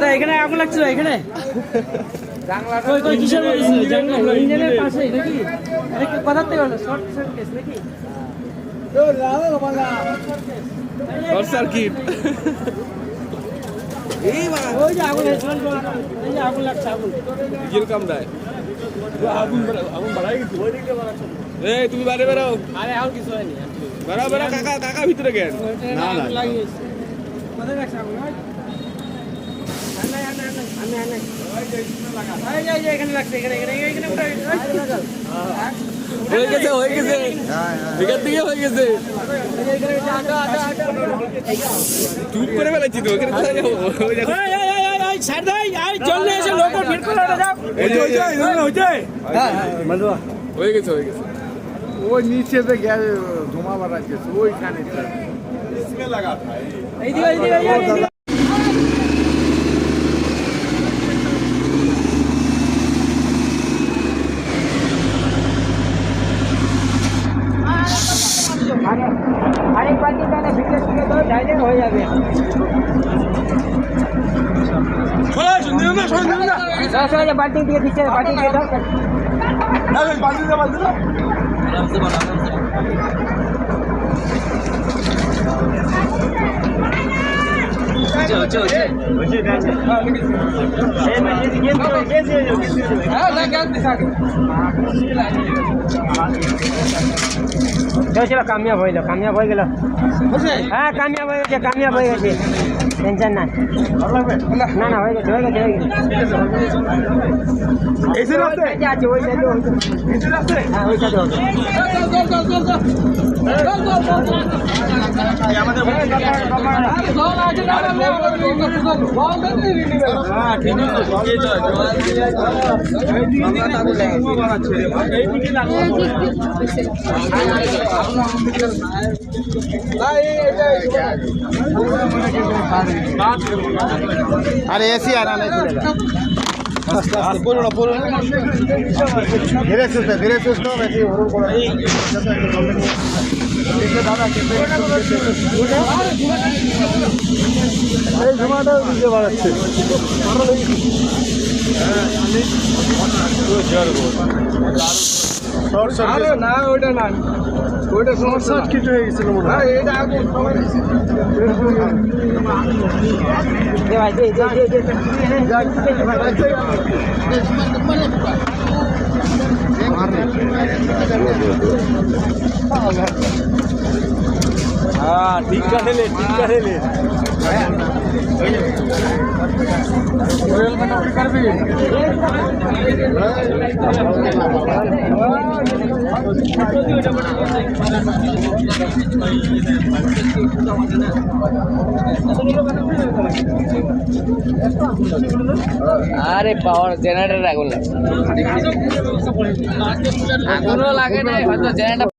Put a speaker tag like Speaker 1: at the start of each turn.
Speaker 1: এখানে আগুন লাগছিল এখানে কিসের ইঞ্জিনের পাশে নাকি কথা থেকে হলো শর্ট সার্কিট নাকি
Speaker 2: শর্ট সার্কিট
Speaker 1: ওই যে আগুন এই যে আগুন লাগছে আগুন
Speaker 2: বিকেল কামড়ায় আগুন বাড়াই গেছে ওই দিকে বাড়াচ্ছে এই তুমি বাইরে বেরাও
Speaker 1: আরে আর কিছু হয়নি
Speaker 2: বেরাও বেরাও কাকা কাকা ভিতরে গেল
Speaker 1: না না লাগিয়েছে কোথায় লাগছে আগুন এখানে লাগছে এখানে
Speaker 2: হয়ে গেছে এখান থেকে হয়ে গেছে চুপ করে ফেলেছি তো এখানে কোথায় যাবো হয়ে গেছে
Speaker 3: ওই নিচে যে গ্যাস ধোঁয়া বাড়াচ্ছে ওইখানে
Speaker 1: আরেক বালতি তাহলে ভিতরে থেকে তো ডাইরেক্ট হয়ে যাবে বালতি দিয়ে দিচ্ছে বালতি দিয়ে দাও চলো কামিয়াব হয়ে গেল হ্যাঁ কামিয়াব হয়ে গেছে টেনশন না না হয়ে গেছে আছে ওই সাইডে হ্যাঁ ওই সাইডে হবে
Speaker 3: अरे ऐसी आ रहा नहीं बोलो ना धीरे सुस्त वैसे দাদা দিতে পারছে না ওইটা না ওইটা শর্ট সার্কিট হয়ে গেছিল মনে হয় এটা আগুন हाँ ठीक करेले
Speaker 1: আরে পাওয়ার জেনারেটর আগুন লাগে না হয়তো জেনারেটর